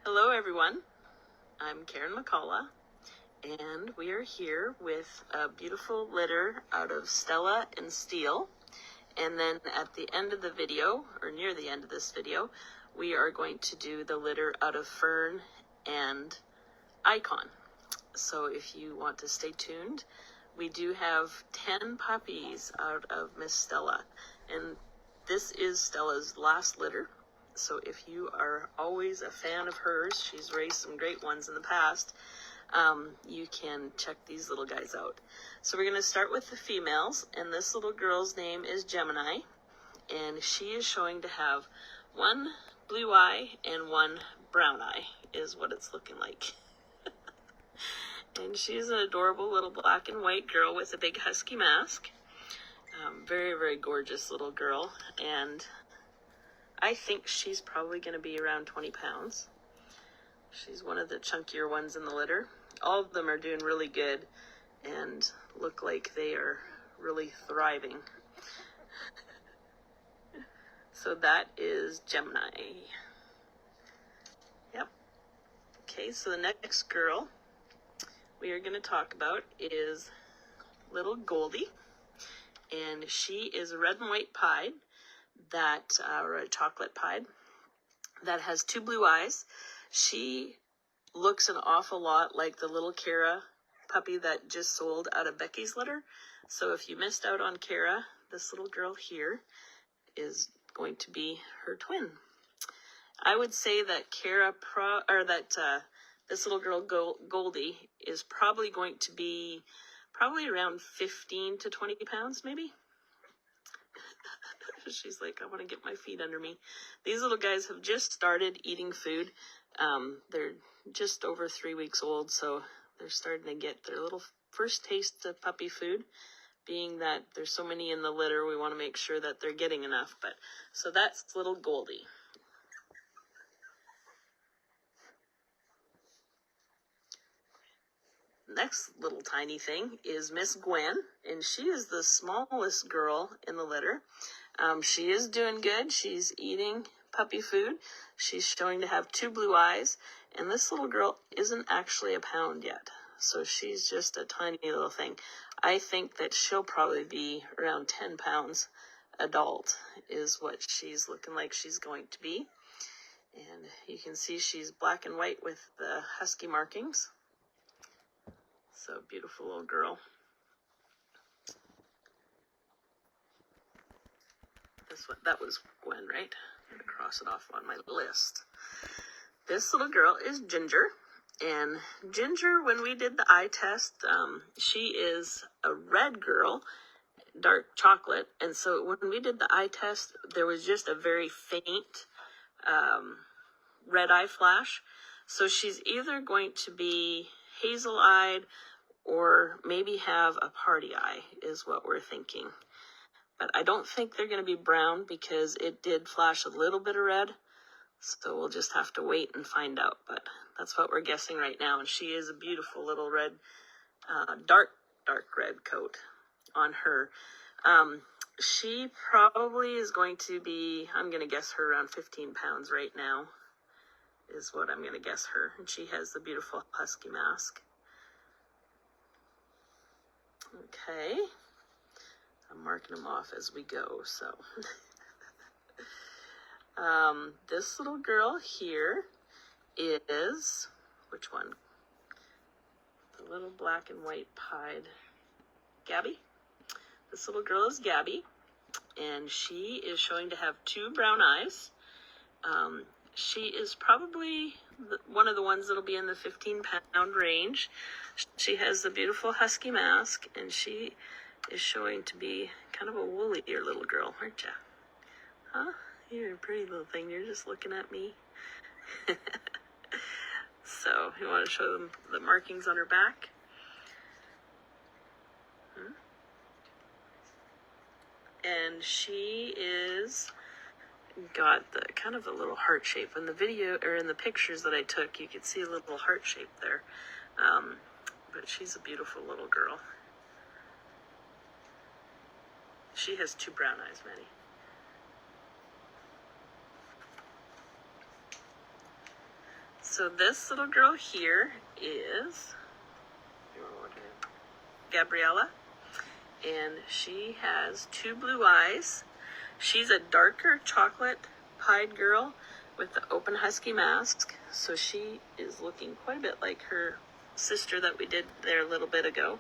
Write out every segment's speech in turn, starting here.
Hello everyone, I'm Karen McCullough, and we are here with a beautiful litter out of Stella and Steel. And then at the end of the video, or near the end of this video, we are going to do the litter out of Fern and Icon. So if you want to stay tuned, we do have 10 puppies out of Miss Stella, and this is Stella's last litter. So if you are always a fan of hers, she's raised some great ones in the past, you can check these little guys out. So we're going to start with the females, and this little girl's name is Gemini, and she is showing to have one blue eye and one brown eye, is what it's looking like. And she's an adorable little black and white girl with a big husky mask. Very, very gorgeous little girl, and I think she's probably going to be around 20 pounds. She's one of the chunkier ones in the litter. All of them are doing really good and look like they are really thriving. So that is Gemini. Yep. Okay, so the next girl we are going to talk about is little Goldie. And she is a red and white pied, or a chocolate pied, that has two blue eyes. She looks an awful lot like the little Kara puppy that just sold out of Becky's litter. So if you missed out on Kara, this little girl here is going to be her twin. I would say that this little girl Goldie is probably going to be around 15 to 20 pounds, maybe. She's like, I want to get my feet under me. These little guys have just started eating food. They're just over 3 weeks old, so they're starting to get their little first taste of puppy food. Being that there's so many in the litter, we want to make sure that they're getting enough. So that's little Goldie. Next little tiny thing is Miss Gwen, and she is the smallest girl in the litter. She is doing good. She's eating puppy food. She's showing to have two blue eyes, and this little girl isn't actually a pound yet, so she's just a tiny little thing. I think that she'll probably be around 10 pounds adult is what she's looking like she's going to be. And you can see she's black and white with the husky markings. So beautiful little girl. That was Gwen, right? I'm gonna cross it off on my list. This little girl is Ginger, and Ginger, when we did the eye test, she is a red girl, dark chocolate, and so when we did the eye test, there was just a very faint red eye flash. So she's either going to be hazel-eyed or maybe have a party eye, is what we're thinking. But I don't think they're going to be brown because it did flash a little bit of red. So we'll just have to wait and find out. But that's what we're guessing right now. And she is a beautiful little red, dark red coat on her. She probably is going to be, I'm going to guess her around 15 pounds right now, is what I'm going to guess her. And she has the beautiful husky mask. Okay. I'm marking them off as we go, so. This little girl here is, which one? The little black and white pied Gabby. This little girl is Gabby, and she is showing to have two brown eyes. She is probably one of the ones that'll be in the 15-pound range. She has the beautiful husky mask, and she is showing to be kind of a woollier little girl, aren't you? Huh? You're a pretty little thing. You're just looking at me. So, you want to show them the markings on her back? And she is got the kind of a little heart shape. In the video, or in the pictures that I took, you could see a little heart shape there. But she's a beautiful little girl. She has two brown eyes, Maddie. So this little girl here is Gabriella, and she has 2 blue eyes. She's a darker chocolate pied girl with the open husky mask, so she is looking quite a bit like her sister that we did there a little bit ago.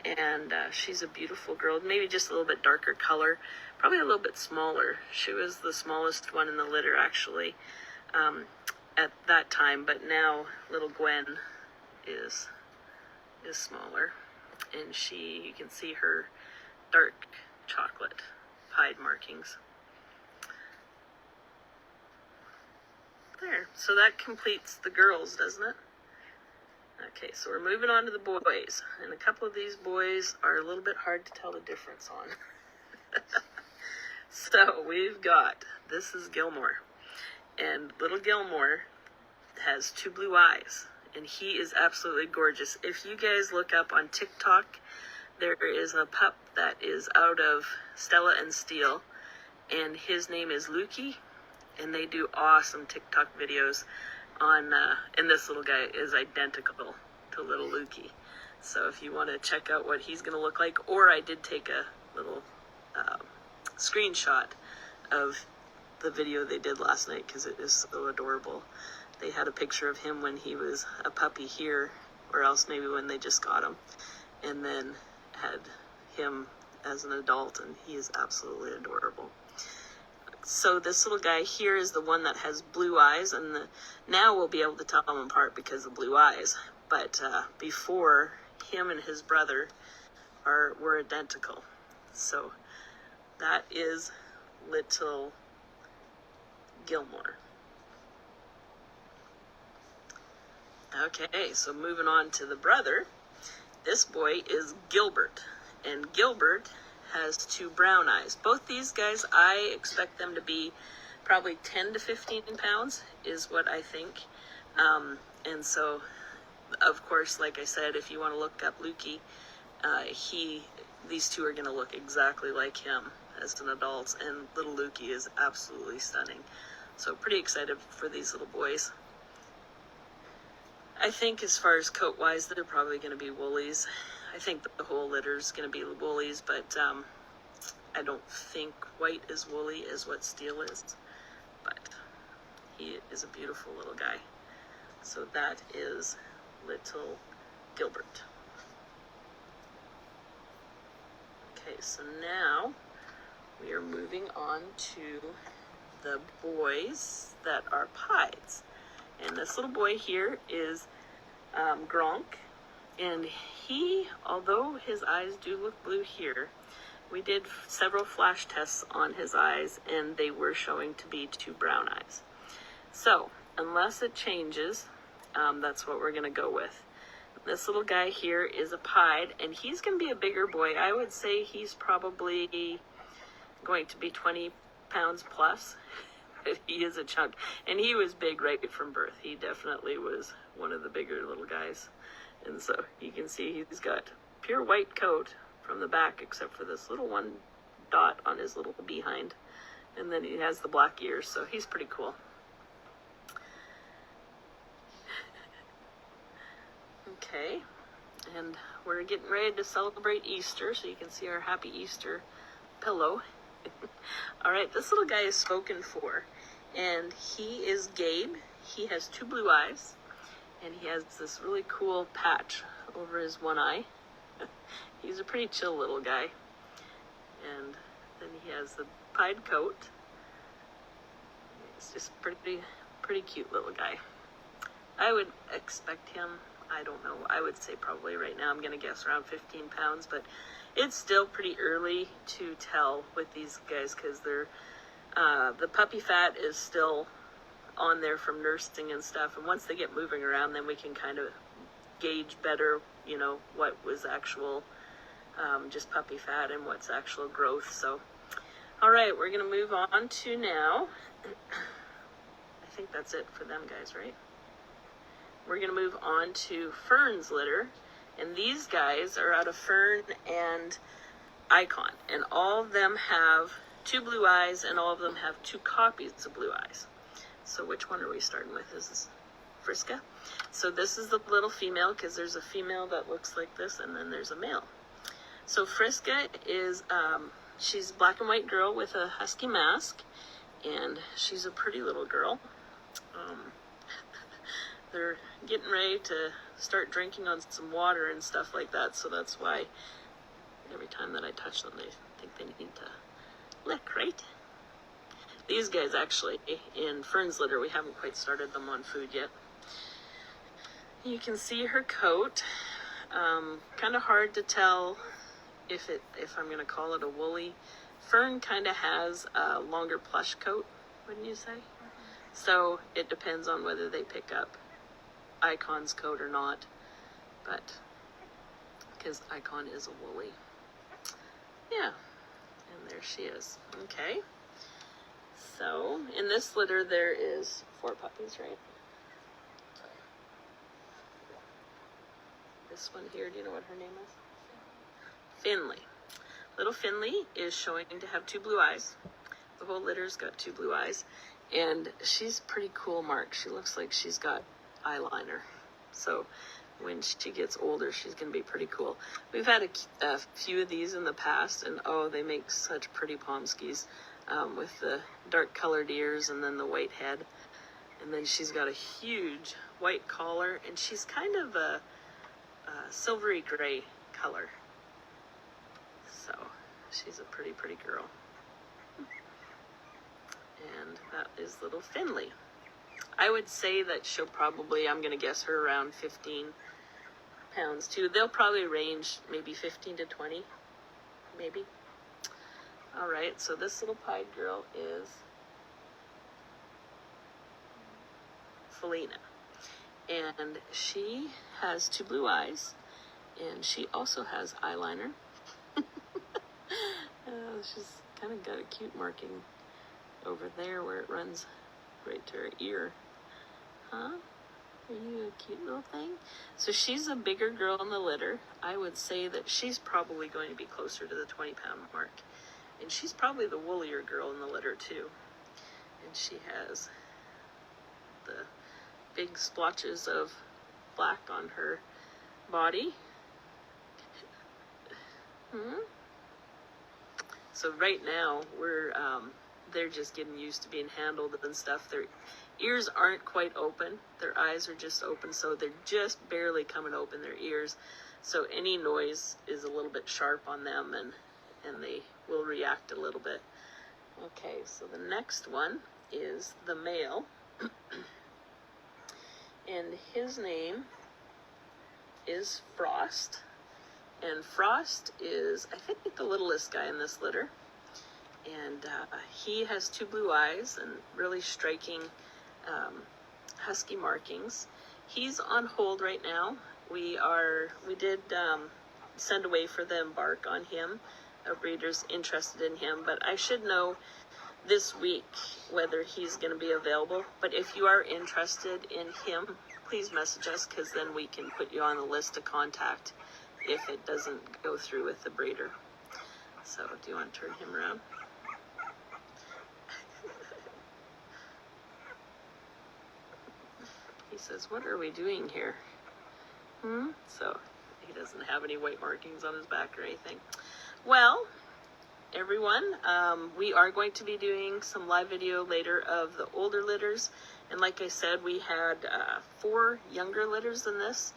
And she's a beautiful girl, maybe just a little bit darker color, probably a little bit smaller. She was the smallest one in the litter, actually, at that time, but now little Gwen is smaller, and you can see her dark chocolate pied markings. There, so that completes the girls, doesn't it? Okay, so we're moving on to the boys, and a couple of these boys are a little bit hard to tell the difference on. So we've got, this is Gilmore, and little Gilmore has 2 blue eyes, and he is absolutely gorgeous. If you guys look up on TikTok, there is a pup that is out of Stella and Steel, and his name is Lukey, and they do awesome TikTok videos on, and this little guy is identical to little Lukey. So if you want to check out what he's going to look like, or I did take a little screenshot of the video they did last night because it is so adorable. They had a picture of him when he was a puppy here, or else maybe when they just got him, and then had him as an adult, and he is absolutely adorable. So this little guy here is the one that has blue eyes, and now we'll be able to tell them apart because of blue eyes. But before, him and his brother were identical. So that is little Gilmore. Okay, so moving on to the brother. This boy is Gilbert, and Gilbert has 2 brown eyes. Both these guys, I expect them to be probably 10 to 15 pounds is what I think. And so, of course, like I said, if you want to look up Lukey, these 2 are going to look exactly like him as an adult, and little Lukey is absolutely stunning. So pretty excited for these little boys. I think as far as coat-wise, they're probably going to be woolies. I think the whole litter is going to be woolies, but I don't think white is woolly as what Steel is. But he is a beautiful little guy. So that is little Gilbert. Okay, so now we are moving on to the boys that are pieds. And this little boy here is Gronk. And he, although his eyes do look blue here, we did several flash tests on his eyes, and they were showing to be 2 brown eyes. So, unless it changes, that's what we're going to go with. This little guy here is a pied, and he's going to be a bigger boy. I would say he's probably going to be 20 pounds plus. He is a chunk, and he was big right from birth. He definitely was one of the bigger little guys. And so you can see he's got pure white coat from the back, except for this little one dot on his little behind. And then he has the black ears, so he's pretty cool. Okay, and we're getting ready to celebrate Easter, so you can see our Happy Easter pillow. All right, this little guy is spoken for, and he is Gabe. He has 2 blue eyes, and he has this really cool patch over his one eye. He's a pretty chill little guy. And then he has the pied coat. He's just pretty cute little guy. I would expect him, I don't know, I would say probably right now, I'm going to guess around 15 pounds, but it's still pretty early to tell with these guys because they're, the puppy fat is still on there from nursing and stuff, and once they get moving around, then we can kind of gauge better, you know, what was actual just puppy fat and what's actual growth. So, all right, we're going to move on to now, I think that's it for them guys, right? We're going to move on to Fern's litter, and these guys are out of Fern and Icon, and all of them have 2 blue eyes, and all of them have 2 copies of blue eyes. So which one are we starting with? Is this Friska. So this is the little female, because there's a female that looks like this, and then there's a male. So Friska is, she's a black and white girl with a husky mask, and she's a pretty little girl. They're getting ready to start drinking on some water and stuff like that, so that's why every time that I touch them, they think they need to lick, right? These guys actually, in Fern's litter, we haven't quite started them on food yet. You can see her coat. Kind of hard to tell if I'm going to call it a woolly. Fern kind of has a longer plush coat, wouldn't you say? So it depends on whether they pick up Icon's coat or not, but because Icon is a woolly. Yeah, and there she is. Okay, so in this litter there is 4 puppies, right? This one here, do you know what her name is? Finley. Little Finley is showing to have 2 blue eyes. The whole litter's got 2 blue eyes, and she's pretty cool marked. She looks like she's got eyeliner, so when she gets older, she's going to be pretty cool. We've had a few of these in the past, and oh, they make such pretty Pomskies, with the dark colored ears and then the white head. And then she's got a huge white collar, and she's kind of a silvery gray color. So she's a pretty girl. And that is little Finley. I would say that she'll probably, I'm going to guess her around 15 pounds too. They'll probably range maybe 15 to 20, maybe. All right, so this little pied girl is Felina. And she has 2 blue eyes, and she also has eyeliner. She's kind of got a cute marking over there where it runs right to her ear. Huh? Are you a cute little thing? So she's a bigger girl in the litter. I would say that she's probably going to be closer to the 20-pound mark. And she's probably the woollier girl in the litter too. And she has the big splotches of black on her body. So right now they're just getting used to being handled and stuff. Their ears aren't quite open. Their eyes are just open, so they're just barely coming open, their ears. So any noise is a little bit sharp on them, and they will react a little bit. Okay, so the next one is the male. And his name is Frost. And Frost is, I think, the littlest guy in this litter. And he has 2 blue eyes and really striking husky markings. He's on hold right now. We did send away for the embark on him. A breeder's interested in him, but I should know this week whether he's going to be available. But if you are interested in him, please message us, because then we can put you on the list to contact if it doesn't go through with the breeder. So do you want to turn him around? He says, what are we doing here? So he doesn't have any white markings on his back or anything. Well, everyone, we are going to be doing some live video later of the older litters. And like I said, we had 4 younger litters than this.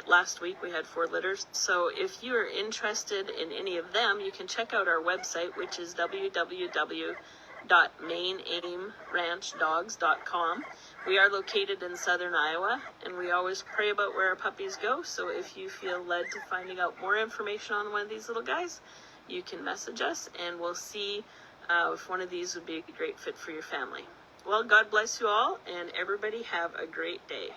Last week we had 4 litters. So if you are interested in any of them, you can check out our website, which is www.mainaimranchdogs.com. We are located in southern Iowa, and we always pray about where our puppies go. So if you feel led to finding out more information on one of these little guys, you can message us, and we'll see if one of these would be a great fit for your family. Well, God bless you all, and everybody have a great day.